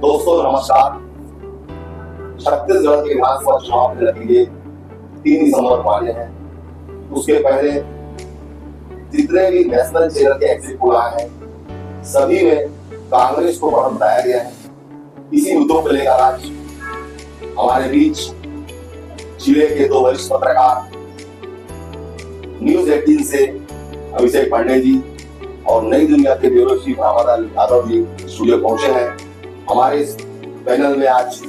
दोस्तों नमस्कार। छत्तीसगढ़ के विधानसभा चुनाव के नतीजे 3 दिसंबर को आने हैं। उसके पहले जितने भी नेशनल चैनल के एग्जिट पोल आए हैं सभी में कांग्रेस को बढ़त बताया गया है। इसी मुद्दों को लेकर आज हमारे बीच जिले के 2 वरिष्ठ पत्रकार न्यूज 18 से अभिषेक पांडे जी और नई दुनिया के bureau chief Ramadas Yadav ji studio पहुंचे हैं। हमारे इस पैनल में आज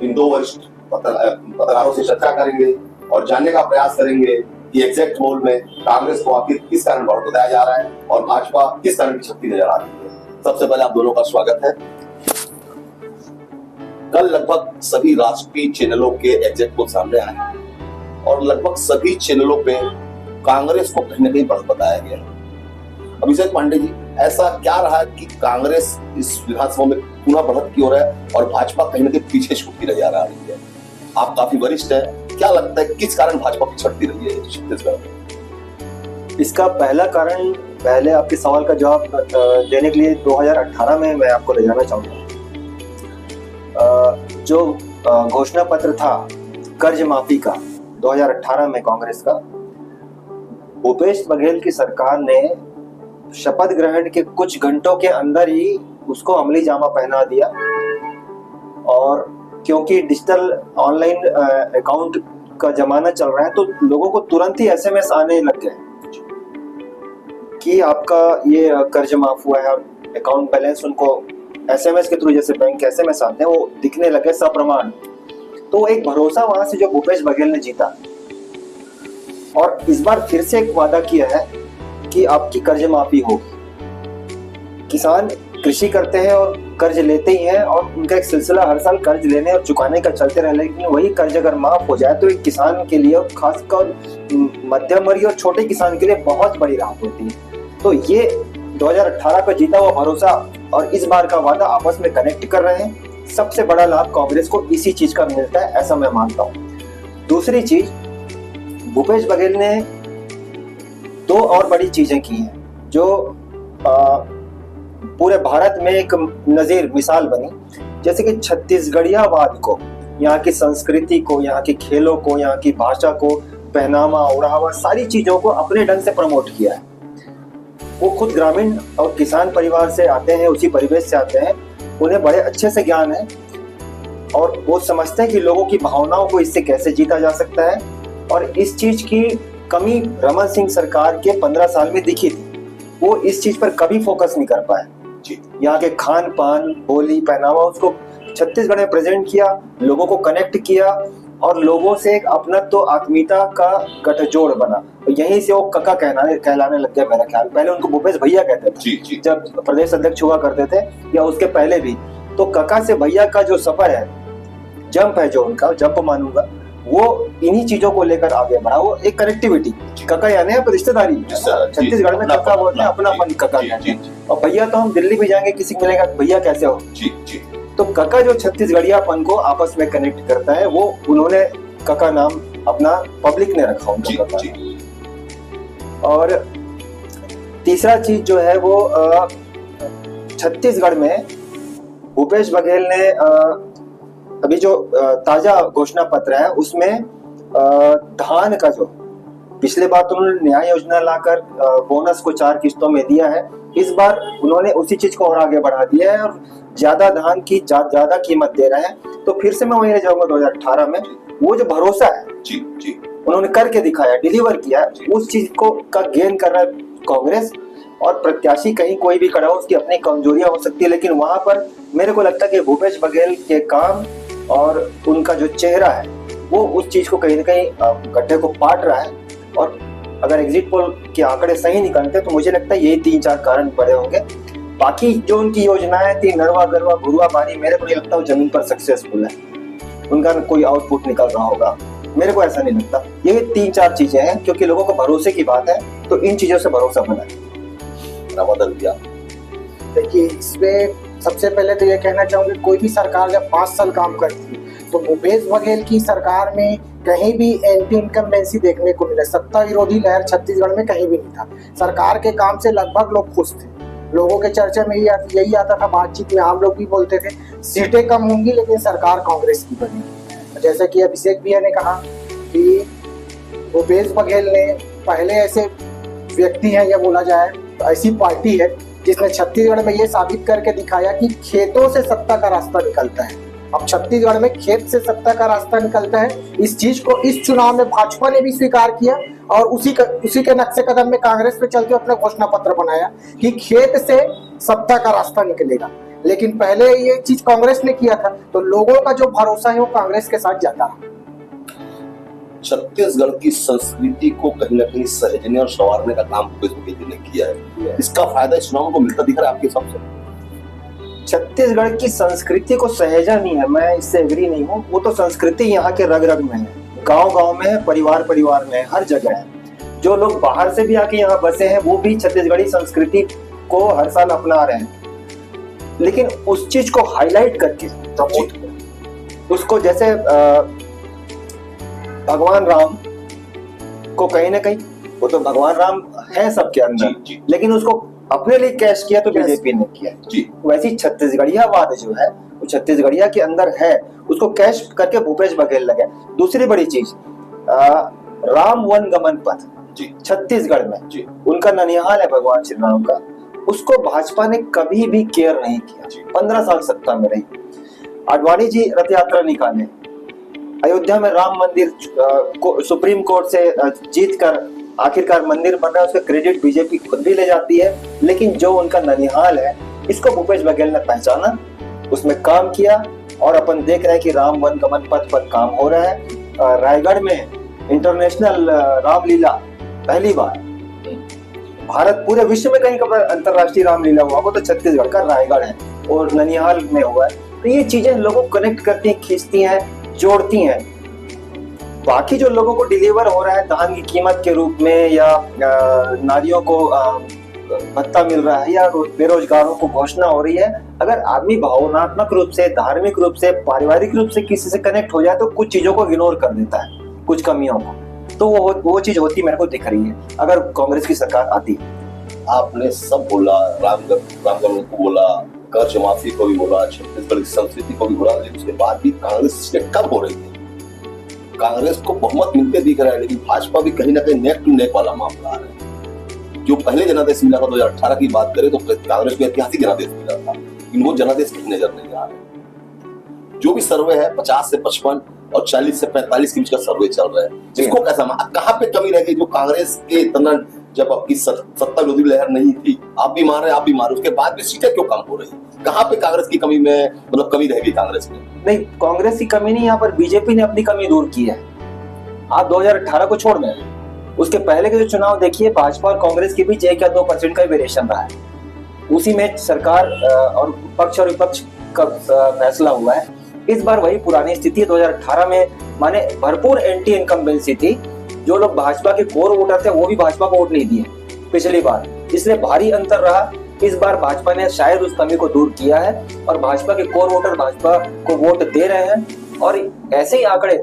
इन 2 वरिष्ठ पत्रकारों से चर्चा करेंगे और जानने का प्रयास करेंगे कि एग्जैक्ट पोल में कांग्रेस को आखिर किस कारण बढ़त बताया जा रहा है और भाजपा किस कारण की शक्ति नजर आ रही है। सबसे पहले आप दोनों का स्वागत है। कल लगभग सभी राष्ट्रीय चैनलों के एग्जैक्ट पोल सामने आए और लगभग सभी चैनलों पे कांग्रेस को कहीं न कहीं बढ़त बताया गया है। अभिषेक पांडे जी, ऐसा क्या रहा कि कांग्रेस इस विधानसभा में पुनः बढ़त की ओर है और भाजपा कहीं न कहीं पीछे छूटती नजर आ रही है? आप काफी वरिष्ठ हैं, क्या लगता है किस कारण भाजपा पिछड़ती रही है छत्तीसगढ़ में? इसका पहला कारण, पहले आपके सवाल का जवाब देने के लिए 2018 में मैं आपको ले जाना चाहूंगा। जो घोषणा पत्र था कर्ज माफी का 2018 में कांग्रेस का, भूपेश बघेल की सरकार ने शपथ ग्रहण के कुछ घंटों के अंदर ही उसको अमली जामा पहना दिया। और क्योंकि डिजिटल ऑनलाइन अकाउंट का जमाना चल रहा है तो लोगों को तुरंत ही एसएमएस आने लग गए कि आपका ये कर्ज माफ हुआ है। अकाउंट बैलेंस उनको एसएमएस के थ्रू, जैसे बैंक के एसएमएस आते हैं, वो दिखने लगे सप्रमाण। तो एक भरोसा वहां से जो भूपेश बघेल ने जीता और इस बार फिर से एक वादा किया है कि आपकी कर्ज माफी होगी। किसान कृषि करते हैं और कर्ज लेते ही हैं और उनका एक सिलसिला हर साल कर्ज लेने और चुकाने का चलते रहे, लेकिन वही कर्ज अगर माफ हो जाए तो एक किसान के लिए, खासकर मध्यम वर्गीय और छोटे किसान के लिए बहुत बड़ी राहत होती है। तो ये 2018 का जीता हुआ भरोसा और इस बार का वादा आपस में कनेक्ट कर रहे हैं। सबसे बड़ा लाभ कांग्रेस को इसी चीज का मिलता है, ऐसा मैं मानता हूँ। दूसरी चीज, भूपेश बघेल ने 2 और बड़ी चीजें की हैं जो पूरे भारत में एक नजीर मिसाल बनी। जैसे कि छत्तीसगढ़ियावाद को, यहाँ की संस्कृति को, यहाँ के खेलों को, यहाँ की भाषा को, पहनावा ओढ़ावा, सारी चीजों को अपने ढंग से प्रमोट किया है। वो खुद ग्रामीण और किसान परिवार से आते हैं, उसी परिवेश से आते हैं, उन्हें बड़े अच्छे से ज्ञान है और वो समझते हैं कि लोगों की भावनाओं को इससे कैसे जीता जा सकता है। और इस चीज की कमी रमन सिंह सरकार के 15 साल में दिखी थी। वो इस चीज पर कभी फोकस नहीं कर पाए। यहाँ के खान पान, बोली, पहनावा, उसको छत्तीसगढ़ में प्रेजेंट किया, लोगों को कनेक्ट किया और लोगों से एक अपनत्व, आत्मीयता का गठजोड़ बना। यहीं से वो कका कहलाने लग गया मेरा ख्याल। पहले उनको भूपेश भैया कहते थे जब प्रदेश अध्यक्ष हुआ करते थे, या उसके पहले भी। तो कका से भैया का जो सफर है, जंप है जो उनका, जंप मानूंगा, वो इन्हीं चीजों को लेकर आगे बढ़ा। वो एक कनेक्टिविटी, कका यानी रिश्तेदारी। छत्तीसगढ़ में कका बोलते हैं, अपनापन कका कहते हैं। और भैया तो हम दिल्ली भी जाएंगे, किसी को मिलेगा भैया कैसे हो। तो कका जो छत्तीसगढ़ियापन को आपस में कनेक्ट करता है, वो उन्होंने कका नाम अपना पब्लिक ने रखा उनका कका। और तीसरा चीज जो है वो छत्तीसगढ़ में भूपेश बघेल ने अभी जो ताजा घोषणा पत्र है उसमें धान का, जो पिछले बार तो उन्होंने न्याय योजना लाकर बोनस को 4 किस्तों में दिया है, इस बार उन्होंने उसी चीज को और आगे बढ़ा दिया है और ज्यादा धान की ज्यादा कीमत दे रहे हैं। तो फिर से मैं वहीं जाऊंगा 2018 में, वो जो भरोसा है उन्होंने करके दिखाया, डिलीवर किया, उस चीज को का गेन कर रहा है कांग्रेस। और प्रत्याशी कहीं कोई भी खड़ा हो, उसकी अपनी कमजोरियां हो सकती है, लेकिन वहां पर मेरे को लगता है कि भूपेश बघेल के काम और उनका जो चेहरा है वो उस चीज को कहीं ना कहीं गड्ढे को पाट रहा है। और अगर एग्जिट पोल के आंकड़े सही निकलते तो मुझे लगता है यही 3-4 कारण बड़े होंगे। बाकी जो उनकी योजनाएं थी, नरवा गरवा घुरुआ बारी, मेरे को नहीं लगता वो जमीन पर सक्सेसफुल है, उनका कोई आउटपुट निकल रहा होगा, मेरे को ऐसा नहीं लगता। ये 3-4 चीजें हैं, क्योंकि लोगों को भरोसे की बात है तो इन चीजों से भरोसा बना है। बदल दिया। देखिए, इसमें सबसे पहले तो ये कहना चाहूंगी, कोई भी सरकार जब 5 साल काम करती है तो भूपेश बघेल की सरकार में कहीं भी एंटी इनकम्बेंसी देखने को मिला। सत्ता विरोधी लहर छत्तीसगढ़ में कहीं भी नहीं था। सरकार के काम से लगभग लोग खुश थे। लोगों के चर्चा में यही आता था, बातचीत में हम लोग भी बोलते थे सीटें कम होंगी लेकिन सरकार कांग्रेस की बनेगी। जैसे कि अभिषेक भैया ने कहा कि भूपेश बघेल ने पहले ऐसे व्यक्ति हैं, या बोला जाए तो ऐसी पार्टी है जिसने छत्तीसगढ़ में ये साबित करके दिखाया कि खेतों से सत्ता का रास्ता निकलता है। अब छत्तीसगढ़ में खेत से सत्ता का रास्ता निकलता है, इस चीज को इस चुनाव में भाजपा ने भी स्वीकार किया और उसी के नक्शे कदम में कांग्रेस पे चलते अपना घोषणा पत्र बनाया कि खेत से सत्ता का रास्ता निकलेगा। लेकिन पहले ये चीज कांग्रेस ने किया था, तो लोगों का जो भरोसा है वो कांग्रेस के साथ जाता रहा। छत्तीसगढ़ की संस्कृति को कहीं ना कहीं सहेजने और संवारने का काम भूपेश बघेल जी ने किया है। इसका फायदा इस चुनाव को मिलता दिख रहा है आपके हिसाब से? छत्तीसगढ़ की संस्कृति को सहेजा नहीं है, मैं इससे एग्री नहीं हूँ। वो तो संस्कृति यहाँ के रग रग में है, गांव-गांव में है, परिवार परिवार में है, हर जगह है। जो लोग बाहर से भी आके यहाँ बसे हैं वो भी छत्तीसगढ़ी संस्कृति को हर साल अपना रहे हैं, लेकिन उस चीज को हाईलाइट करके प्रमोट, उसको जैसे भगवान राम को कहीं ना कहीं, वो तो भगवान राम है सबके अंदर, लेकिन उसको अपने लिए कैश किया तो बीजेपी ने किया जी। वैसी छत्तीसगढ़ियावाद जो है वो छत्तीसगढ़िया के अंदर है, उसको कैश करके भूपेश बघेल लगे। दूसरी बड़ी चीज, राम वन गमन पथ छत्तीसगढ़ में जी, उनका ननिहाल है भगवान श्री राम का, उसको भाजपा ने कभी भी केयर नहीं किया। 15 साल सत्ता में रही, आडवाणी जी रथ यात्रा निकाले, अयोध्या में राम मंदिर को सुप्रीम कोर्ट से जीत कर आखिरकार मंदिर बन रहा है, उसका क्रेडिट बीजेपी खुद भी ले जाती है। लेकिन जो उनका ननिहाल है, इसको भूपेश बघेल ने पहचाना, उसमें काम किया और अपन देख रहे हैं कि राम वन गमन पथ पर काम हो रहा है। रायगढ़ में इंटरनेशनल रामलीला पहली बार, भारत पूरे विश्व में कहीं का अंतरराष्ट्रीय रामलीला हुआ वो तो छत्तीसगढ़ का रायगढ़ है और ननिहाल में हुआ है। तो ये चीजें लोगों को कनेक्ट करती हैं, खींचती हैं, जोड़ती हैं। बाकी जो लोगों को डिलीवर हो रहा है धान की कीमत के रूप में, या नारियों को भत्ता मिल रहा है, या बेरोजगारों को घोषणा हो रही है, अगर आदमी भावनात्मक रूप से, धार्मिक रूप से, पारिवारिक रूप से किसी से कनेक्ट हो जाए तो कुछ चीजों को इग्नोर कर देता है, कुछ कमियों को। तो वो चीज होती मेरे को दिख रही है अगर कांग्रेस की सरकार आती। आपने सब बोला, रामगढ़ को बोला, कर्ज माफी को भी बोला, छत्तीसगढ़ की संस्कृति को भी बोला, लेकिन उसके बाद भी कांग्रेस कब हो रही है? कांग्रेस को बहुमत मिलते दिख रहा है, लेकिन भाजपा भी कहीं ना कहीं नेक टू नेक वाला मामला आ रहा है। जो पहले जनादेश मिला था 2018 की बात करें तो कांग्रेस को ऐतिहासिक जनादेश मिला था, लेकिन वो जनादेश कहीं नजर नहीं आ रहे। जो भी सर्वे है 50 से 55 और 40 से 45 के बीच का सर्वे चल रहा है, जिसको कैसा कहाँ पे कमी रह गई? जो कांग्रेस के इतना, जब आपकी सत्ता विरोधी लहर नहीं थी, आप भी मारे, उसके बाद भी सीटें क्यों कम हो रही? कहाँ पे कांग्रेस की कमी में, मतलब कमी रहेगी कांग्रेस में? नहीं, कांग्रेस की कमी नहीं, यहाँ पर बीजेपी ने अपनी कमी दूर की है। आप 2018 को छोड़ दें, उसके पहले के जो चुनाव देखिए, भाजपा और कांग्रेस के बीच 1 या 2% का वेरिएशन रहा है। उसी में सरकार और पक्ष और विपक्ष का फैसला हुआ है। इस बार वही पुरानी स्थिति है। 2018 में माने भरपूर एंटी इनकम्बेंसी थी, जो लोग भाजपा के कोर वोटर थे वो भी भाजपा को वोट नहीं दिए पिछली बार, इसलिए भारी अंतर रहा। इस बार भाजपा ने शायद उस कमी को दूर किया है और भाजपा के कोर वोटर भाजपा को वोट दे रहे हैं। और ऐसे ही आंकड़े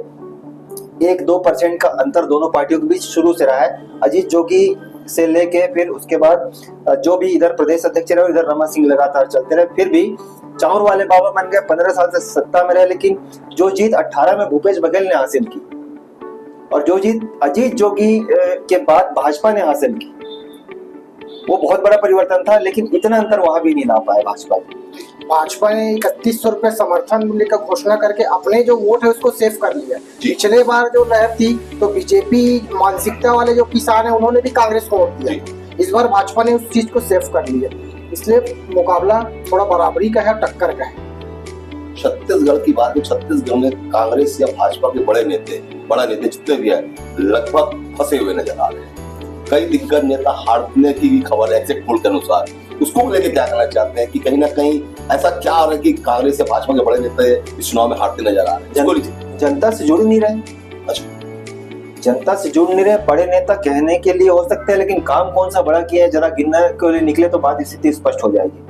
1-2% का अंतर दोनों पार्टियों के बीच शुरू से रहा है। अजीत जोगी से लेके फिर उसके बाद जो भी इधर प्रदेश अध्यक्ष रहे, इधर रमन सिंह लगातार चलते रहे, फिर भी चाउर वाले बाबा बन गए, 15 साल से सत्ता में रहे। लेकिन जो जीत 18 में भूपेश बघेल ने हासिल की और जो जीत अजीत जोगी के बाद भाजपा ने हासिल की, वो बहुत बड़ा परिवर्तन था। लेकिन इतना अंतर वहां भी नहीं ला पाया भाजपा ने 3100 रुपए समर्थन मूल्य का घोषणा करके अपने जो वोट है उसको सेव कर लिया। पिछले बार जो लहर थी तो बीजेपी मानसिकता वाले जो किसान है उन्होंने भी कांग्रेस को वोट दिया, इस बार भाजपा ने उस चीज को सेव कर लिया, इसलिए मुकाबला थोड़ा बराबरी का है, टक्कर का है। छत्तीसगढ़ की बात है, छत्तीसगढ़ में कांग्रेस या भाजपा के बड़े नेता जितने भी है लगभग फंसे हुए नजर आ रहे हैं। कई दिग्गज नेता हारने की भी खबर है एग्जिट पोल के अनुसार, उसको लेके क्या कहना चाहते हैं कि कहीं ना कहीं ऐसा क्या आ रहा है कि कांग्रेस या भाजपा के बड़े नेता इस चुनाव में हारते नजर आ रहे हैं? जनता से जुड़ नहीं रहे। अच्छा, जनता से जुड़ नहीं रहे। बड़े नेता कहने के लिए हो सकते हैं, लेकिन काम कौन सा बड़ा किया है जरा गिनने के लिए निकले तो बात स्थिति स्पष्ट हो जाएगी।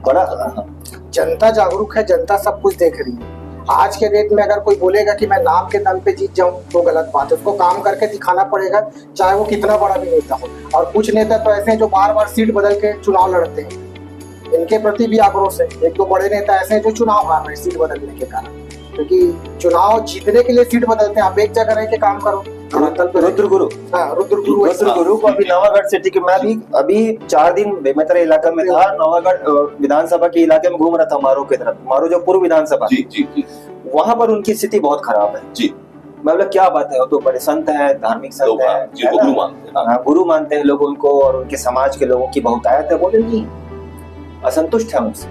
बड़ा जनता जागरूक है, जनता सब कुछ देख रही है। आज के डेट में अगर कोई बोलेगा कि मैं नाम के दम पे जीत जाऊं तो गलत बात है। उसको काम करके दिखाना पड़ेगा, चाहे वो कितना बड़ा भी नेता हो। और कुछ नेता तो ऐसे हैं जो बार बार सीट बदल के चुनाव लड़ते हैं, इनके प्रति भी आक्रोश है। एक दो बड़े नेता ऐसे हैं जो चुनाव हार रहे हैं सीट बदलने के कारण, क्योंकि चुनाव जीतने के लिए सीट बदलते हैं। आप एक जगह रह के काम करो। रुद्र गुरु को अभी नवागढ़ सिटी के, मैं भी अभी 4 दिन बेमेतरा इलाका में था, नवागढ़ विधानसभा के इलाके में घूम रहा था, मारो की तरफ, मारो जो पूर्व विधानसभा, जी। वहां पर उनकी स्थिति बहुत खराब है जी। मैं बोला क्या बात है, वो तो बड़े संत हैं, धार्मिक संत हैं, गुरु मानते हैं। हाँ, गुरु मानते हैं लोग उनको, और उनके समाज के लोगों की बहुतायत है। बोले नहीं, असंतुष्ट है उनसे।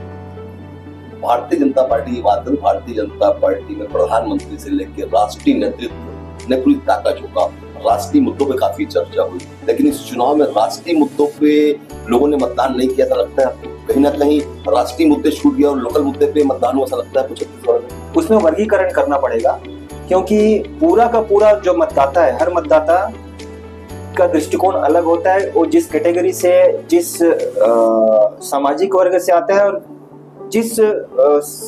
भारतीय जनता पार्टी की बात करें, भारतीय जनता पार्टी में प्रधानमंत्री से लेकर राष्ट्रीय नेतृत्व ने पूरी ताकत झोंका। राष्ट्रीय मुद्दों पे काफी चर्चा हुई, लेकिन इस चुनाव में राष्ट्रीय मुद्दों पे लोगों ने मतदान नहीं किया। ऐसा लगता है आपको कहीं ना कहीं राष्ट्रीय मुद्दे छूट गया और लोकल मुद्दे पे मतदान हुआ, ऐसा लगता है कुछ? उसमें वर्गीकरण करना पड़ेगा, क्योंकि पूरा का पूरा जो मतदाता है, हर मतदाता का दृष्टिकोण अलग होता है। वो जिस कैटेगरी से, जिस सामाजिक वर्ग से आता है, और जिस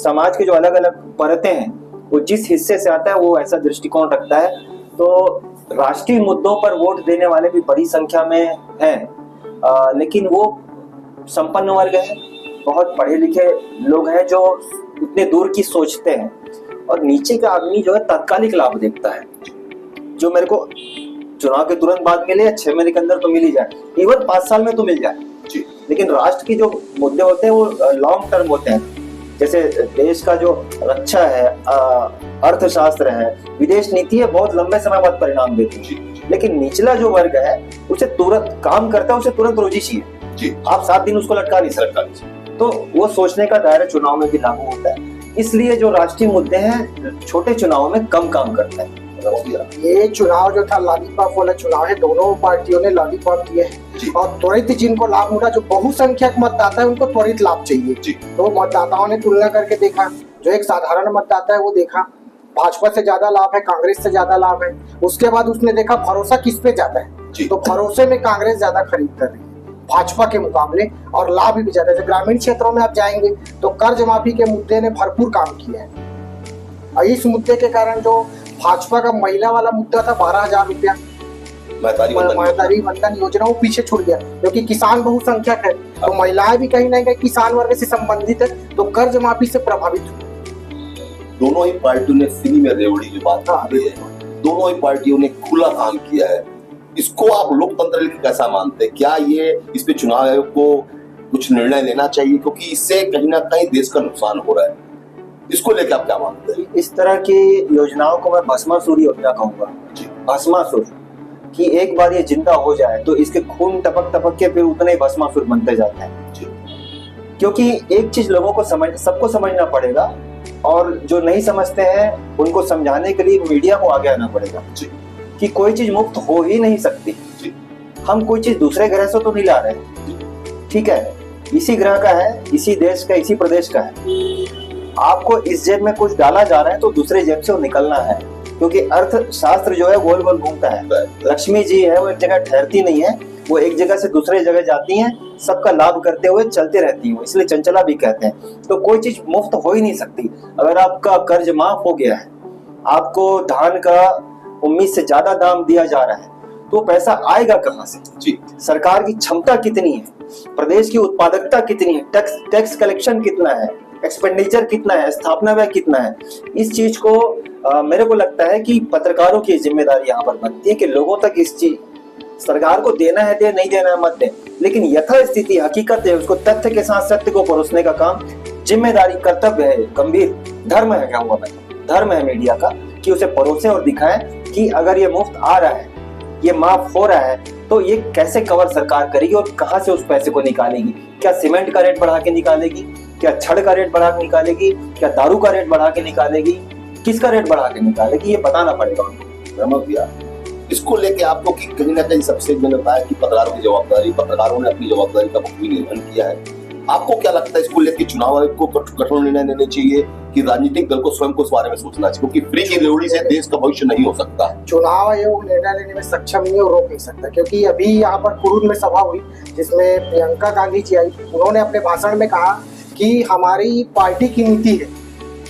समाज के जो अलग अलग परतें हैं, वो जिस हिस्से से आता है, वो ऐसा दृष्टिकोण रखता है। तो राष्ट्रीय मुद्दों पर वोट देने वाले भी बड़ी संख्या में हैं, लेकिन वो संपन्न वर्ग है, बहुत पढ़े लिखे लोग हैं जो इतने दूर की सोचते हैं। और नीचे का आदमी जो है तात्कालिक लाभ देखता है, जो मेरे को चुनाव के तुरंत बाद मिले या 6 महीने के अंदर तो मिल ही जाए, इवन 5 साल में तो मिल जाए जी। लेकिन राष्ट्र की जो मुद्दे होते हैं वो लॉन्ग टर्म होते हैं। जैसे देश का जो रक्षा है, अर्थशास्त्र है, विदेश नीति है, बहुत लंबे समय बाद परिणाम देती है। लेकिन निचला जो वर्ग है उसे तुरंत काम करता है, उसे तुरंत रोजी चाहिए। आप 7 दिन उसको लटका नहीं सकते। तो वो सोचने का दायरा चुनाव में भी लागू होता है। इसलिए जो राष्ट्रीय मुद्दे हैं छोटे चुनावों में कम काम करते हैं। ये चुनाव जो था लॉलीपॉप वाला चुनाव है, दोनों पार्टियों ने लॉलीपॉप किए हैं और त्वरित जिनको लाभ मिला, जो बहुसंख्यक मतदाता है उनको त्वरित लाभ चाहिए। तो मतदाताओं ने तुलना करके देखा, जो एक साधारण मतदाता है वो देखा भाजपा से ज्यादा लाभ है, कांग्रेस से ज्यादा लाभ है। उसके बाद उसने देखा भरोसा किस पे ज्यादा है, तो भरोसे में कांग्रेस ज्यादा खरीद कर रही है भाजपा के मुकाबले, और लाभ भी ज्यादा है। ग्रामीण क्षेत्रों में आप जाएंगे तो कर्ज माफी के मुद्दे ने भरपूर काम किया है। और इस मुद्दे के कारण जो भाजपा का महिला वाला मुद्दा था 12,000 रुपया महतारी वंदन योजना, वो पीछे छूट गया, क्योंकि किसान बहुसंख्यक है। तो महिलाएं भी कहीं ना कहीं किसान वर्ग से संबंधित है, तो कर्ज माफी से प्रभावित हुई। दोनों ही पार्टियों ने फ्री में रेवड़ी की बात की है, दोनों ही पार्टियों ने खुला काम किया है। इसको आप लोकतंत्र के कैसा मानते हैं? क्या ये इस पे चुनाव आयोग को कुछ निर्णय लेना चाहिए, क्योंकि इससे कहीं ना कहीं देश का नुकसान हो रहा है? इसको लेकर आप क्या मानते हैं? इस तरह की योजनाओं को मैं भस्मासुर योजना कहूंगा। भस्मासुर, कि एक बार ये जिंदा हो जाए तो इसके खून टपक टपक के फिर उतने ही भस्मासुर बनते जाते हैं। क्योंकि एक चीज लोगों को सबको समझना पड़ेगा, और जो नहीं समझते हैं उनको समझाने के लिए मीडिया को आगे आना पड़ेगा कि कोई चीज मुफ्त हो ही नहीं सकती। हम कोई चीज दूसरे ग्रह से तो नहीं ला रहे, ठीक है, इसी ग्रह का है, इसी देश का, इसी प्रदेश का है। आपको इस जेब में कुछ डाला जा रहा है तो दूसरे जेब से वो निकलना है, क्योंकि अर्थशास्त्र जो है गोल गोल घूमता है। लक्ष्मी जी है वो एक जगह ठहरती नहीं है, वो एक जगह से दूसरे जगह जाती हैं, सबका लाभ करते हुए चलते रहती हैं, इसलिए चंचला भी कहते हैं। तो कोई चीज मुफ्त हो ही नहीं सकती। अगर आपका कर्ज माफ हो गया है, आपको धान का उम्मीद से ज्यादा दाम दिया जा रहा है, तो पैसा आएगा कहाँ से? जी, सरकार की क्षमता कितनी है, प्रदेश की उत्पादकता कितनी है, टैक्स कलेक्शन कितना है, एक्सपेंडिचर कितना है, स्थापना व्यय कितना है, इस चीज को मेरे को लगता है कि पत्रकारों की जिम्मेदारी यहाँ पर बनती है कि लोगों तक इस चीज, सरकार को देना है दे, नहीं देना है मत दे, लेकिन यथा स्थिति हकीकत है उसको तथ्य के साथ सत्य को परोसने का काम जिम्मेदारी, कर्तव्य है, गंभीर धर्म है, कहूंगा मैं, धर्म है मीडिया का कि उसे परोसे और दिखाए कि अगर ये मुफ्त आ रहा है, ये माफ हो रहा है, तो ये कैसे कवर सरकार करेगी और कहां से उस पैसे को निकालेगी। क्या सीमेंट का रेट बढ़ा के निकालेगी, क्या छड़ का रेट बढ़ा के निकालेगी, क्या दारू का रेट बढ़ा के निकालेगी, किसका रेट बढ़ा के निकालेगी, ये बताना पड़ेगा उनको। इसको लेके आपको कि कहीं ना कहीं सबसे मैंने बताया कि पत्रकारों की जवाबदारी, पत्रकारों ने अपनी जवाबदारी का बखूबी निर्वहन किया है। आपको क्या लगता है इसको लेके चुनाव आयोग को कठोर निर्णय लेने चाहिए कि राजनीतिक दल को स्वयं को इस बारे में सोचना चाहिए, क्योंकि फ्री की रेवड़ी से देश का भविष्य नहीं हो सकता? चुनाव आयोग निर्णय लेने में सक्षम नहीं और रोक नहीं सकता, क्योंकि अभी यहाँ पर कुरुद में सभा हुई जिसमें प्रियंका गांधी जी आई। उन्होंने अपने भाषण में कहा कि हमारी पार्टी की नीति है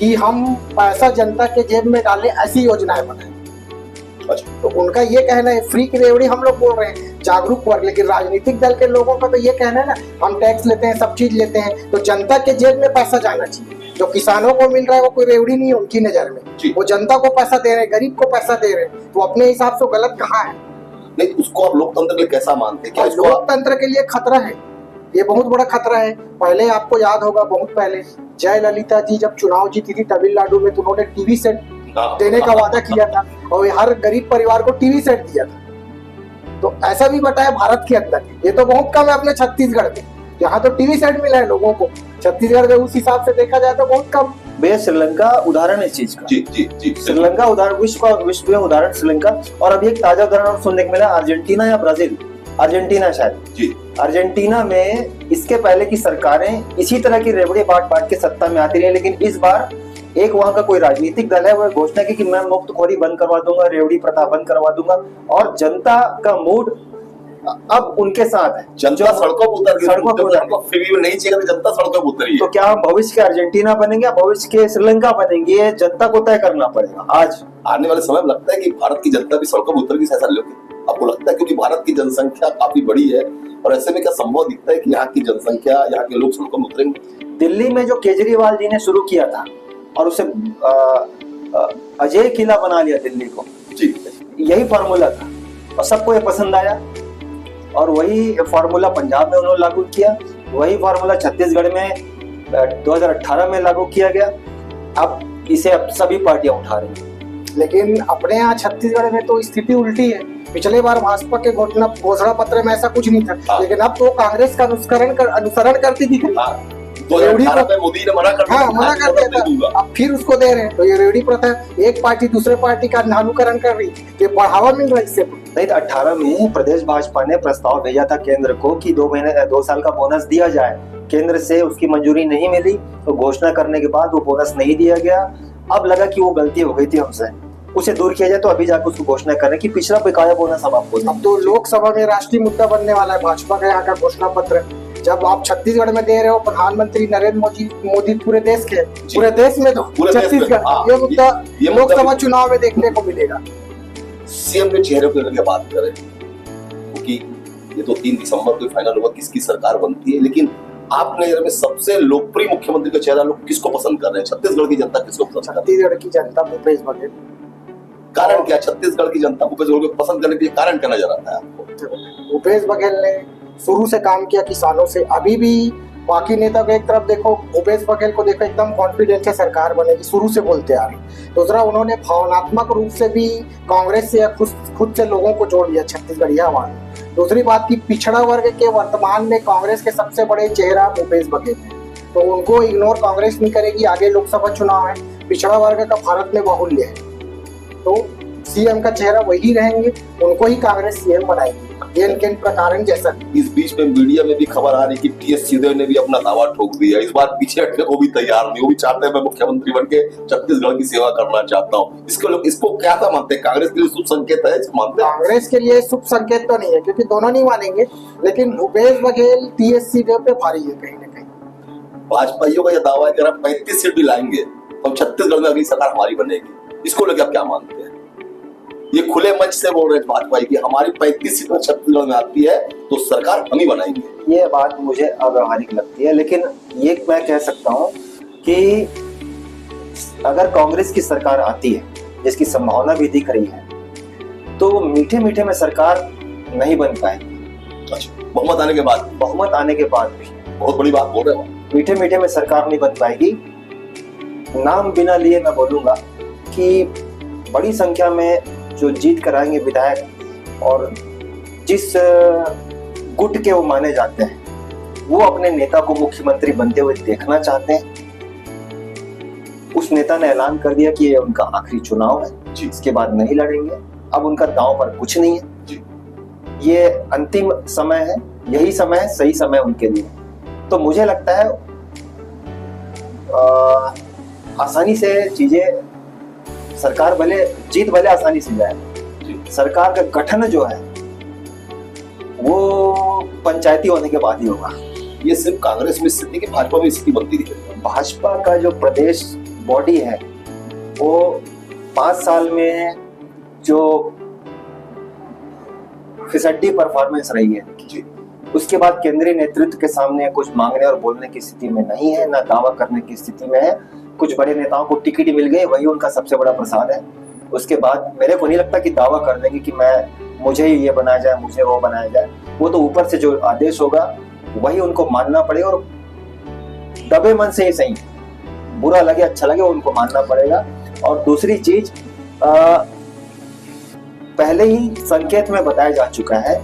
कि हम पैसा जनता के जेब में डालें, ऐसी योजनाएं बनाएं। अच्छा, तो उनका ये कहना है, फ्री की रेवड़ी हम लोग बोल रहे हैं, जागरूक वर्ग, लेकिन राजनीतिक दल के लोगों का तो ये कहना है ना, हम टैक्स लेते हैं, सब चीज लेते हैं, तो जनता के जेब में पैसा जाना चाहिए। जो किसानों को मिल रहा है वो कोई रेवड़ी नहीं है उनकी नजर में, जी। वो जनता को पैसा दे रहे हैं, गरीब को पैसा दे रहे हैं, तो अपने हिसाब से गलत कहाँ है? नहीं, उसको आप लोकतंत्र के लिए कैसा मानते हैं? क्या और इसको आप- लोकतंत्र के लिए खतरा है, ये बहुत बड़ा खतरा है। पहले आपको याद होगा, बहुत पहले जयललिता जी जब चुनाव जीती थी तमिलनाडु में, तो उन्होंने टीवी सेट हाँ, देने का वादा किया था और हर गरीब परिवार को टीवी सेट दिया था। तो ऐसा भी बता है भारत के अंदर, ये तो बहुत कम है अपने छत्तीसगढ़ में, यहाँ तो टीवी सेट मिला है लोगों को। छत्तीसगढ़ में उस हिसाब से देखा जाए तो बहुत कम। भैया श्रीलंका उदाहरण है इस चीज का। जी जी जी, श्रीलंका उदाहरण, विश्व में उदाहरण श्रीलंका। और अभी एक ताजा उदाहरण और सुनने को मिला, अर्जेंटीना या ब्राजील, अर्जेंटीना शायद जी, अर्जेंटीना में इसके पहले की सरकारें इसी तरह की रेवड़ी बांट बांट के सत्ता में आती रही, लेकिन इस बार एक वहां का कोई राजनीतिक दल है, वो घोषणा की कि मैं मुफ्तखोरी बंद करवा दूंगा, रेवड़ी प्रथा बंद करवा दूंगा, और जनता का मूड अब उनके साथ है। जनता सड़कों पर उतर गई, सड़कों पर उतर जनता को फ्री में नहीं चाहिए, जनता सड़कों पर उतरी तो है। क्या हम भविष्य के अर्जेंटीना बनेंगे या भविष्य के श्रीलंका बनेंगे, ये जनता को तय करना पड़ेगा। आज आने वाले समय में लगता है कि भारत की जनता भी सड़कों पर उतरेगी, ऐसा लोग आपको लगता है? क्योंकि भारत की जनसंख्या काफी बड़ी है, और ऐसे में क्या संभव दिखता है कि यहाँ की जनसंख्या, यहाँ के लोग सड़कों में उतरेंगे? दिल्ली में जो केजरीवाल जी ने शुरू किया था और उसे अजय किला बना लिया दिल्ली को, जी, यही फार्मूला था और सबको ये पसंद आया, और वही फार्मूला पंजाब में उन्होंने लागू किया, वही फार्मूला छत्तीसगढ़ में 2018 में लागू किया गया। अब इसे अब सभी पार्टियां उठा रही हैं। लेकिन अपने यहाँ छत्तीसगढ़ में तो स्थिति उल्टी है। पिछले बार भाजपा के घोषणा पत्र में ऐसा कुछ नहीं था, हाँ। लेकिन अब तो कांग्रेस का अनुसरण करती दिख रही है। हाँ, 2018 में मोदी ने मना कर दिया, हाँ, मना कर दिया नहीं दूंगा। था, अब फिर उसको दे रहे हैं। तो ये रेवड़ी प्रथा, एक पार्टी दूसरे पार्टी का अनुकरण कर रही है, ये बढ़ावा मिल रहा है इससे। नहीं तो 18 में प्रदेश भाजपा ने प्रस्ताव भेजा था केंद्र को कि 2 साल का बोनस दिया जाए, केंद्र से उसकी मंजूरी नहीं मिली, तो घोषणा करने के बाद वो बोनस नहीं दिया गया। अब लगा कि वो गलती हो गई थी हमसे, उसे दूर किया जाए, तो अभी जाकर उसको घोषणा करें कि पिछला बकाया बोनस हम आपको दें। अब तो लोकसभा में राष्ट्रीय मुद्दा बनने वाला है भाजपा का यहाँ का घोषणा पत्र। जब आप छत्तीसगढ़ में दे रहे हो, प्रधानमंत्री नरेंद्र मोदी पूरे देश के, पूरे देश में, तो पूरे देश में, छत्तीसगढ़ हाँ, ये मुद्दा ये मुद्दा लोकसभा चुनाव में देखने को मिलेगा। सीएम के चेहरे को लेकर बात करें, क्योंकि ये तो 3 दिसंबर को फाइनल होगा किसकी सरकार बनती है, लेकिन आपने नजर में सबसे लोकप्रिय मुख्यमंत्री का चेहरा लोग किसको पसंद कर रहे हैं? छत्तीसगढ़ की जनता किसको पसंद कर रही है? छत्तीसगढ़ की जनता भूपेश बघेल। कारण क्या? छत्तीसगढ़ की जनता भूपेश बघेल को पसंद करने के लिए कारण क्या नजर आता है आपको? भूपेश बघेल ने शुरू से काम किया किसानों से, अभी भी बाकी नेता को एक तरफ देखो, भूपेश बघेल को देखो, एकदम कॉन्फिडेंस से सरकार बनेगी, शुरू से बोलते आ रहे। दूसरा, उन्होंने भावनात्मक रूप से भी कांग्रेस से या खुद से लोगों को जोड़ लिया छत्तीसगढ़िया वाले। दूसरी बात की पिछड़ा वर्ग के वर्तमान में कांग्रेस के सबसे बड़े चेहरा भूपेश बघेल है, तो उनको इग्नोर कांग्रेस नहीं करेगी। आगे लोकसभा चुनाव है, पिछड़ा वर्ग का भारत में बाहुल्य है, तो सीएम का चेहरा वही रहेंगे, उनको ही कांग्रेस सीएम बनाएगी, ये इनके प्रकार जैसा। इस बीच में मीडिया में भी खबर आ रही कि टीएस सिंहदेव ने भी अपना दावा ठोक दिया, इस बार पीछे हटने को भी तैयार नहीं, वो भी चाहते हैं मैं मुख्यमंत्री बन के छत्तीसगढ़ की सेवा करना चाहता हूँ। इसको क्या था मानते हैं? कांग्रेस के लिए शुभ संकेत है मानते हैं? कांग्रेस के लिए शुभ संकेत तो नहीं है, क्योंकि दोनों नहीं मानेंगे, लेकिन भूपेश बघेल टीएस सिंहदेव पे भारी है कहीं ना कहीं। भाजपाइयों का यह दावा है कि अगर 35 सीट भी लाएंगे तो छत्तीसगढ़ में अगली सरकार हमारी बनेगी। इसको लेकर आप क्या मानते हैं? ये खुले मंच से बोल रहे हैं भाजपा की हमारी 35 सीटें छत्तीसगढ़ में आती है तो सरकार हम ही बनाएंगे। ये बात मुझे अव्यावहारिक लगती है, लेकिन ये मैं कह सकता हूँ कि अगर कांग्रेस की सरकार आती है, जिसकी संभावना भी दिख रही है, तो मीठे मीठे में सरकार नहीं बन पाएगी। अच्छा, बहुमत आने के बाद भी बहुत बड़ी बात बोल रहे हो। मीठे मीठे में सरकार नहीं बन पाएगी। नाम बिना लिए मैं बोलूंगा कि बड़ी संख्या में जो जीत कर आएंगे विधायक, और जिस गुट के वो माने जाते हैं, वो अपने नेता को मुख्यमंत्री बनते हुए देखना चाहते हैं। उस नेता ने ऐलान कर दिया कि ये उनका आखिरी चुनाव है, इसके बाद नहीं लड़ेंगे, अब उनका दांव पर कुछ नहीं है, ये अंतिम समय है, यही समय है, सही समय उनके लिए। तो मुझे लगता है आसानी से चीजें, सरकार जीत भले आसानी से जाए, सरकार का गठन जो है वो पंचायती होने के बाद ही होगा। ये सिर्फ कांग्रेस में स्थिति की भाजपा में स्थिति बनती दिख रही है। भाजपा का जो प्रदेश बॉडी है वो 5 साल में जो फिसड्डी परफॉर्मेंस रही है जी उसके बाद केंद्रीय नेतृत्व के सामने कुछ मांगने और बोलने की स्थिति में नहीं है, ना दावा करने की स्थिति में है। कुछ बड़े नेताओं को टिकट मिल गई, वही उनका सबसे बड़ा प्रसाद है। उसके बाद मेरे को नहीं लगता कि दावा कर देंगे कि मुझे ये बनाया जाए, मुझे वो बनाया जाए। वो तो ऊपर से जो आदेश होगा वही उनको मानना पड़ेगा, और दबे मन से ही सही, बुरा लगे अच्छा लगे उनको मानना पड़ेगा। और दूसरी चीज, पहले ही संकेत में बताया जा चुका है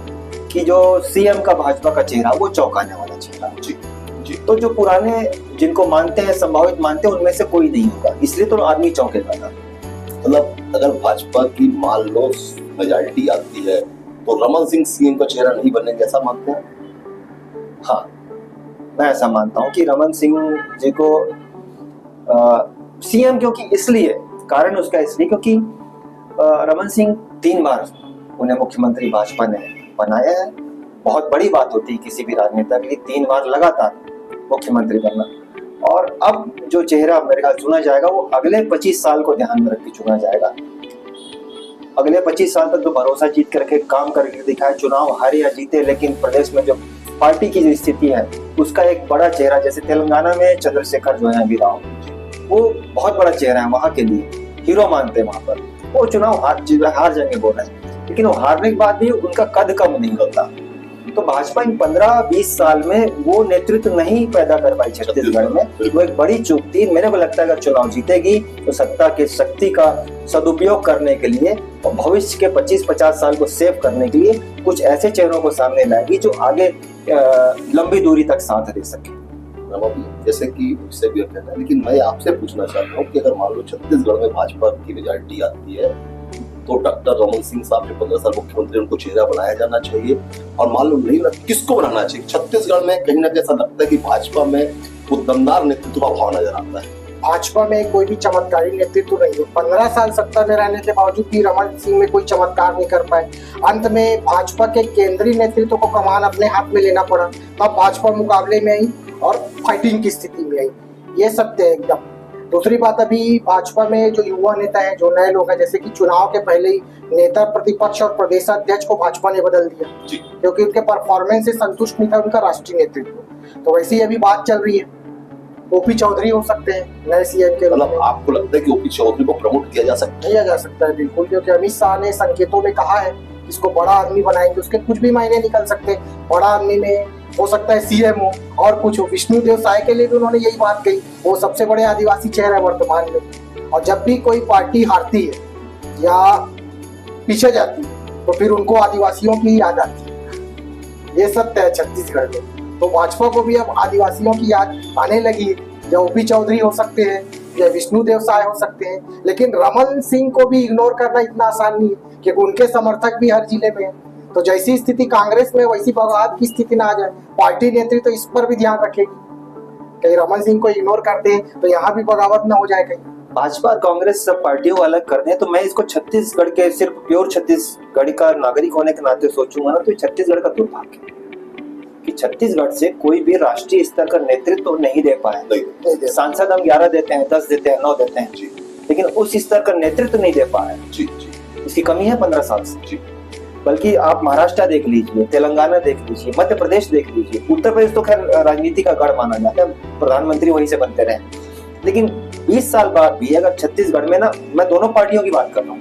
कि जो सीएम का भाजपा का चेहरा वो चौंकाने वाला चेहरा। जी जी तो जो पुराने जिनको मानते हैं, संभावित मानते हैं, उनमें से कोई नहीं होगा, इसलिए तो आदमी चौंकेगा ना। मतलब अगर भाजपा की मान लो मेजॉरिटी आती है तो रमन सिंह सीएम का चेहरा नहीं बनेंगे, ऐसा मानते हैं? हाँ, मैं ऐसा मानता हूँ कि रमन सिंह जी को सीएम, क्योंकि इसलिए कारण उसका इसलिए क्योंकि रमन सिंह 3 बार उन्हें मुख्यमंत्री भाजपा ने बनाया है। बहुत बड़ी बात होती है किसी भी राजनेता के लिए 3 बार लगातार मुख्यमंत्री बनना। और अब जो चेहरा मेरे ख्याल चुना जाएगा वो अगले 25 साल को ध्यान में रख के चुना जाएगा। अगले 25 साल तक जो भरोसा जीत करके काम करके दिखाए, चुनाव हारे या जीते, लेकिन प्रदेश में जो पार्टी की जो स्थिति है उसका एक बड़ा चेहरा, जैसे तेलंगाना में चंद्रशेखर जो है अभी राव, वो बहुत बड़ा चेहरा है वहां के लिए, हीरो मानते हैं वहां पर। वो चुनाव हार जाएंगे बोल रहे हैं, लेकिन वो हारने के बाद भी उनका कद कम नहीं होता। तो भाजपा इन 15-20 साल में वो नेतृत्व नहीं पैदा कर पाई छत्तीसगढ़ में, वो एक बड़ी चूक थी। मेरे को लगता है अगर चुनाव जीतेगी तो सत्ता के शक्ति का सदुपयोग करने के लिए और भविष्य के 25-50 साल को सेव करने के लिए कुछ ऐसे चेहरों को सामने लाएगी जो आगे लंबी दूरी तक साथ दे सके। जैसे कि इससे भी कहता है, लेकिन मैं आपसे पूछना चाहता हूँ कि अगर मान लो छत्तीसगढ़ में भाजपा की मेजॉरिटी आती है तो डॉक्टर रमन सिंह साहब जो 15 साल मुख्यमंत्री, उनको चेहरा बनाया जाना चाहिए। और मान लो नहीं बना, किसको बनाना चाहिए? छत्तीसगढ़ में कहीं ना कहीं ऐसा लगता है कि भाजपा में वो दमदार नेतृत्व का भाव नजर आता है। भाजपा में कोई भी चमत्कारी नेतृत्व नहीं है। 15 साल सत्ता में रहने के बावजूद भी रमन सिंह में कोई चमत्कार नहीं कर पाए। अंत में भाजपा के केंद्रीय नेतृत्व को कमान अपने हाथ में लेना पड़ा, तब भाजपा मुकाबले में आई और फाइटिंग की स्थिति में आई। ये सत्य है एकदम। दूसरी बात, अभी भाजपा में जो युवा नेता है, जो नए लोग हैं, जैसे कि चुनाव के पहले ही नेता प्रतिपक्ष और प्रदेशाध्यक्ष को भाजपा ने बदल दिया क्योंकि उनके परफॉर्मेंस से संतुष्ट नहीं था उनका राष्ट्रीय नेतृत्व। तो वैसे ही अभी बात चल रही है, ओपी चौधरी हो सकते हैं नए सीएम के। मतलब आपको लगता है कि ओपी चौधरी को प्रमोट किया जा सकता है? बिल्कुल, क्योंकि अमित शाह ने संकेतों में कहा है इसको बड़ा आदमी बनाएंगे। उसके कुछ भी मायने निकल सकते हैं। बड़ा आदमी में हो सकता है सीएम हो और कुछ हो। विष्णुदेव साय के लिए भी उन्होंने यही बात कही, वो सबसे बड़े आदिवासी चेहरा है वर्तमान में। और जब भी कोई पार्टी हारती है या पीछे जाती है तो फिर उनको आदिवासियों की याद आती है। ये सत्य है छत्तीसगढ़ में। तो भाजपा को भी अब आदिवासियों की याद आने लगी है। या ओपी चौधरी हो सकते हैं या विष्णुदेव साय हो सकते हैं, लेकिन रमन सिंह को भी इग्नोर करना इतना आसान नहीं है क्योंकि उनके समर्थक भी हर जिले में है। तो जैसी स्थिति कांग्रेस में वैसी बगावत की स्थिति ना आ जाए। पार्टी नेतृत्व तो इस पर भी ध्यान रखेगी, कहीं रमन सिंह को इग्नोर करते हैं तो यहाँ भी बगावत ना हो जाए कहीं। भाजपा और कांग्रेस सब पार्टियों को अलग कर दें तो मैं इसको छत्तीसगढ़ के सिर्फ प्योर छत्तीसगढ़ का नागरिक होने के नाते सोचूंगा ना, तो छत्तीसगढ़ का दुर्भाग्य है कि छत्तीसगढ़ से कोई भी राष्ट्रीय स्तर का नेतृत्व तो नहीं दे पाए। सांसद हम 11 देते हैं, 10 देते हैं, 9 देते हैं, लेकिन उस स्तर का नेतृत्व नहीं दे पाए। इसकी कमी है 15 साल से। बल्कि आप महाराष्ट्र देख लीजिए, तेलंगाना देख लीजिए, मध्य प्रदेश देख लीजिए, उत्तर प्रदेश तो खैर राजनीति का गढ़ माना जाता है, प्रधानमंत्री वहीं से बनते रहे। लेकिन 20 साल बाद भी अगर छत्तीसगढ़ में ना, मैं दोनों पार्टियों की बात कर रहा हूँ,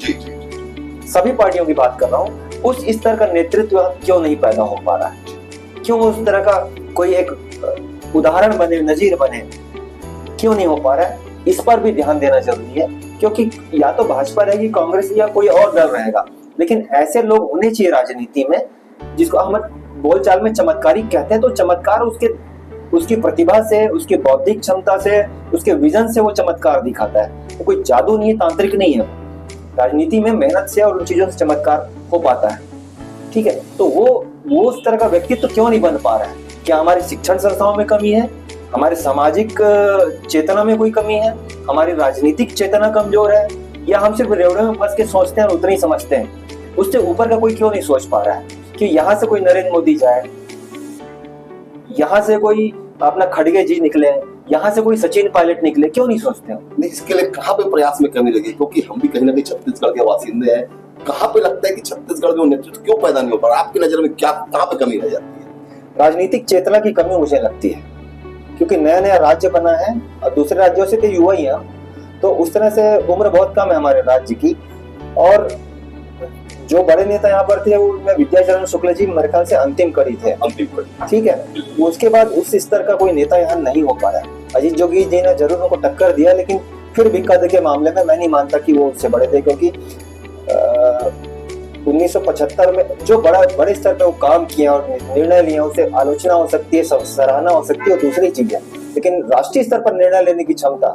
सभी पार्टियों की बात कर रहा हूँ, उस स्तर का नेतृत्व क्यों नहीं पैदा हो पा रहा है? क्यों उस तरह का कोई एक उदाहरण बने, नजीर बने, क्यों नहीं हो पा रहा है? इस पर भी ध्यान देना जरूरी है, क्योंकि या तो भाजपा रहेगी, कांग्रेस या कोई और दल रहेगा, लेकिन ऐसे लोग होने चाहिए राजनीति में जिसको हम बोलचाल में चमत्कारी कहते हैं। तो चमत्कार उसकी प्रतिभा से, उसकी बौद्धिक क्षमता से, उसके विजन से वो चमत्कार दिखाता है। तो कोई जादू नहीं है, तांत्रिक नहीं है। राजनीति में मेहनत से और उन चीजों से चमत्कार हो पाता है। ठीक है, तो वो उस तरह का व्यक्तित्व क्यों नहीं बन पा रहा है? क्या हमारी शिक्षण संस्थाओं में कमी है? हमारे सामाजिक चेतना में कोई कमी है? हमारी राजनीतिक चेतना कमजोर है? या हम सिर्फ रेवड़े में फंस के सोचते हैं और उतना ही समझते हैं? उससे ऊपर का कोई क्यों नहीं सोच पा रहा है कि यहाँ से कोई नरेंद्र मोदी जाए, यहाँ से कोई अपना खड़गे जी निकले, यहाँ से कोई सचिन पायलट निकले, क्यों नहीं सोचते हो? नहीं, इसके लिए कहाँ पे प्रयास में कमी लगी? क्योंकि हम भी कहीं ना कहीं छत्तीसगढ़ के वासिंदे हैं। कहाँ पे लगता है कि छत्तीसगढ़ में नेतृत्व क्यों पैदा नहीं हो पा रहा? आपकी नजर में क्या, कहाँ पे कमी रह जाती है? राजनीतिक चेतना की कमी मुझे लगती है, क्योंकि नया नया राज्य बना है और दूसरे राज्यों से तो युवा ही है, तो उस तरह से उम्र बहुत कम है हमारे राज्य की। और जो बड़े नेता यहाँ पर थे उनमें विद्याचरण शुक्ल जी मेरे ख्याल से अंतिम कड़ी थे। ठीक है, उसके बाद उस स्तर का कोई नेता यहाँ नहीं हो पाया। अजीत जोगी जी ने जरूर उनको टक्कर दिया, लेकिन फिर भी कद के मामले में मैं नहीं मानता कि वो उससे बड़े थे, क्योंकि 1975 में जो बड़े स्तर पे वो काम किया और निर्णय लिया, उससे आलोचना हो सकती है, सराहना हो सकती है और दूसरी चीज है, लेकिन राष्ट्रीय स्तर पर निर्णय लेने की क्षमता,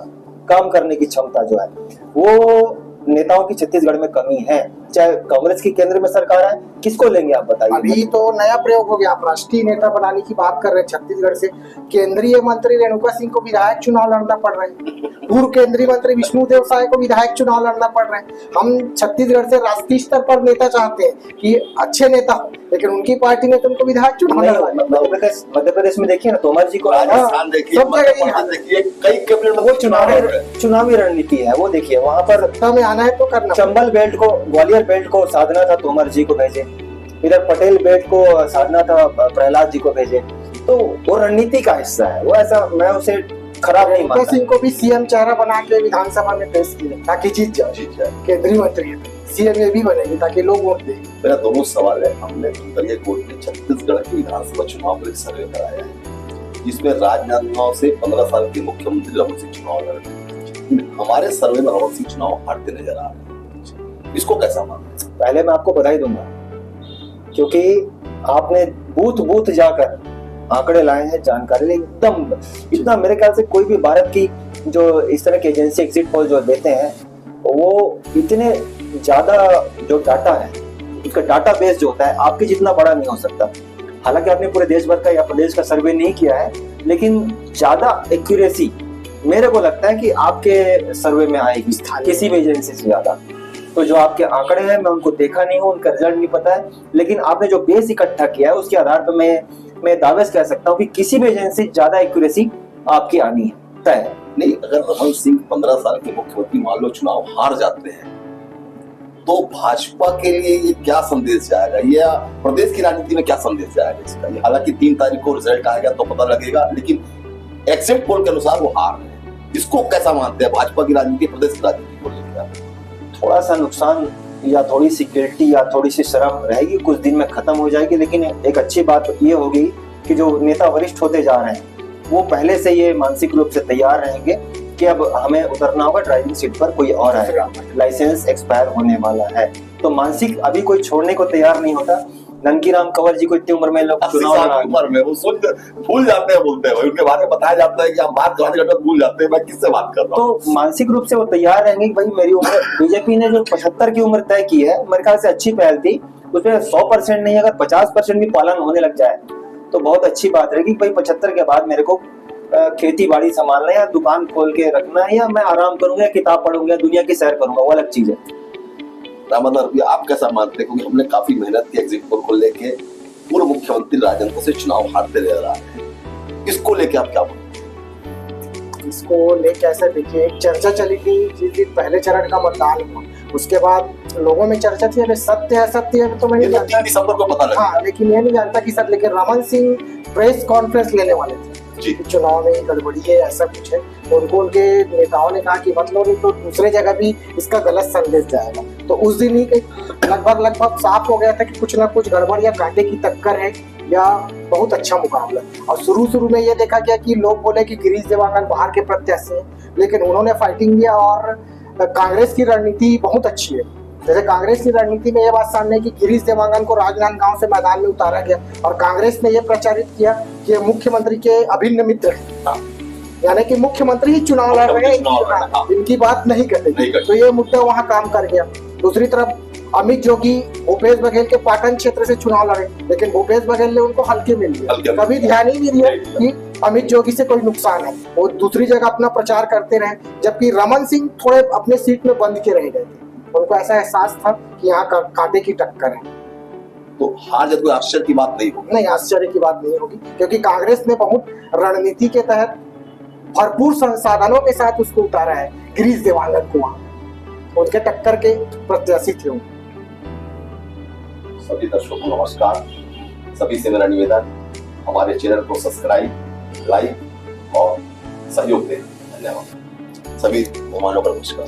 काम करने की क्षमता जो है वो नेताओं की छत्तीसगढ़ में कमी है। चाहे कांग्रेस की केंद्र में सरकार है, किसको लेंगे आप बताइए? अभी तो नया प्रयोग हो गया, आप राष्ट्रीय नेता बनाने की बात कर रहे हैं छत्तीसगढ़ से। केंद्रीय मंत्री रेणुका सिंह को विधायक चुनाव लड़ना पड़ रहा है, पूर्व केंद्रीय मंत्री विष्णुदेव साय को विधायक चुनाव लड़ना पड़ रहा है। हम छत्तीसगढ़ से राष्ट्रीय स्तर पर नेता चाहते हैं कि अच्छे नेता हो, लेकिन उनकी पार्टी ने तो उनको विधायक चुनाव लड़ना। मध्य प्रदेश में देखिए ना, तोमर जी को, राजस्थान देखिए, सब जगह देखिए, कई कैबिनेट वो चुनावी रणनीति है। वो देखिए वहां पर सत्ता में आना है तो करना। चंबल बेल्ट को, ग्वालियर बेल्ट को साधना था, तोमर जी को भेजे। इधर पटेल बेल्ट को साधना था, प्रहलाद जी को भेजे। तो वो रणनीति का हिस्सा है, वो ऐसा मैं उसे खराब नहीं मानता। सिंह को भी सीएम चेहरा बना के विधानसभा में पेश किया ताकि जीत जाए। केंद्रीय मंत्री है, सीएम ये भी बनेगी ताकि लोग वोट दें। मेरा दोनों सवाल है। हमने उत्तरीय कोर्ट में छत्तीसगढ़ के विधानसभा चुनाव पर एक सर्वे कराया है, जिसमें राजनांदगांव से 15 साल के मुख्यमंत्री रमन सिंह चुनाव लड़ रहे हैं। हमारे सर्वे में रमन सिंह चुनाव हारते नजर आ रहे हैं, इसको कैसा मानते? पहले मैं आपको बधाई दूंगा, क्योंकि आपने बूथ बूथ जाकर आंकड़े लाए हैं, जानकारी एकदम। इतना मेरे ख्याल से कोई भी भारत की जो इस तरह की एजेंसी एग्जिट पोल जो देते हैं, वो इतने ज्यादा जो डाटा है, उसका डाटा बेस जो होता है आपके जितना बड़ा नहीं हो सकता। हालांकि आपने पूरे देश भर का या प्रदेश का सर्वे नहीं किया है, लेकिन ज्यादा एक्यूरेसी मेरे को लगता है कि आपके सर्वे में आएगी किसी भी एजेंसी से ज्यादा। तो जो आपके आंकड़े हैं, मैं उनको देखा नहीं हूँ, उनका रिजल्ट नहीं पता है, लेकिन आपने जो बेस इकट्ठा किया है उसके आधार पर मैं दावे से कह सकता हूँ कि किसी भी एजेंसी से ज्यादा एक्यूरेसी आपकी आनी है, तय। नहीं, अगर रमन सिंह 15 साल के मुख्यमंत्री मान लो चुनाव हार जाते हैं, तो भाजपा के लिए ये क्या संदेश जाएगा, या प्रदेश की राजनीति में क्या संदेश जाएगा इसका? हालांकि 3 तारीख को रिजल्ट आएगा तो पता लगेगा, लेकिन एग्जिट पोल के अनुसार वो हार रहे हैं। इसको कैसा मानते हैं भाजपा की राजनीति, प्रदेश की राजनीति को लेकर? थोड़ा सा नुकसान या थोड़ी सी गिल्टी या थोड़ी सी शर्म रहेगी, कुछ दिन में खत्म हो जाएगी। लेकिन एक अच्छी बात ये होगी कि जो नेता वरिष्ठ होते जा रहे हैं वो पहले से ये मानसिक रूप से तैयार रहेंगे कि अब हमें उतरना होगा, ड्राइविंग सीट पर कोई और आएगा, लाइसेंस एक्सपायर होने वाला है। तो मानसिक अभी कोई छोड़ने को तैयार नहीं होता। ननकीराम कंवर जी को इतनी उम्र में लोग उम्र में वो सोच भूल जाते हैं, बोलते हैं उनके बारे में बताया जाता है कि आप बात करने का भूल जाते हैं मैं किससे बात कर रहा हूँ। तो मानसिक रूप से वो तैयार रहेंगे कि भाई मेरी उम्र, बीजेपी ने जो 75 की उम्र तय की है, मेरे ख्याल से अच्छी पहल थी। उसमें 100% नहीं, अगर 50% भी पालन होने लग जाए तो बहुत अच्छी बात रहेगी। भाई 75 के बाद मेरे को खेती बाड़ी संभालना है या दुकान खोल के रखना है, या मैं आराम करूंगा, किताब पढ़ूंगा, दुनिया की सैर करूंगा, वो अलग चीज है। रामाधर, आप कैसा मानते हैं? क्योंकि हमने काफी मेहनत की एग्जिट पोल को लेके, पूर्व मुख्यमंत्री राजेंद्र से चुनाव हारते नजर आ रहे हैं, इसको लेके आप क्या बोलते हैं? इसको लेके ऐसा देखिए, एक चर्चा चली थी जिस दिन पहले चरण का मतदान हुआ, उसके बाद लोगों में चर्चा थी, अरे सत्य है तो मैं नहीं जानता, 3 दिसंबर को पता लगा। हाँ, लेकिन ये नहीं जानता कि सर, लेकिन रमन सिंह प्रेस कॉन्फ्रेंस लेने वाले थे जी, चुनाव में गड़बड़ी है ऐसा कुछ है, उनको उनके नेताओं ने कहा कि मतलब नहीं तो दूसरे जगह भी इसका गलत संदेश जाएगा। तो उस दिन ही लगभग साफ हो गया था कि कुछ ना कुछ गड़बड़ या कांटे की टक्कर है या बहुत अच्छा मुकाबला। और शुरू में ये देखा गया कि लोग बोले कि गिरीश देवांगन बाहर के प्रत्याशी हैं, लेकिन उन्होंने फाइटिंग किया और कांग्रेस की रणनीति बहुत अच्छी है। जैसे कांग्रेस की रणनीति में ये बात सामने कि गिरीश देवांगन को राजनांदगांव से मैदान में उतारा गया और कांग्रेस ने ये प्रचारित किया कि मुख्यमंत्री के अभिन्न मित्र हैं, यानी कि मुख्यमंत्री ही चुनाव लड़ रहे हैं, इनकी बात नहीं करेंगे। तो ये मुद्दा वहाँ काम कर गया। दूसरी तरफ अमित जोगी भूपेश बघेल के पाटन क्षेत्र से चुनाव लड़े, लेकिन भूपेश बघेल ने उनको हल्के में लिया, कभी ध्यान ही नहीं दिया कि अमित जोगी से कोई नुकसान है, वो दूसरी जगह अपना प्रचार करते रहे। जबकि रमन सिंह थोड़े अपने सीट में बंद के रह गए थे, उनको ऐसा एहसास था कि यहाँ कांटे की टक्कर है। तो हार जब कोई आश्चर्य की बात नहीं होगी। नहीं, आश्चर्य की बात नहीं होगी, क्योंकि कांग्रेस ने बहुत रणनीति के तहत भरपूर संसाधनों के साथ उसको उतारा है गिरीश देवांगन को वहां, उनके टक्कर के प्रत्याशी थे वो। सभी दर्शकों को नमस्कार। सभी से मेरा निवेदन, हमारे चैनल को सब्सक्राइब, लाइक और सहयोग दें। धन्यवाद। सभी मेहमानों को नमस्कार।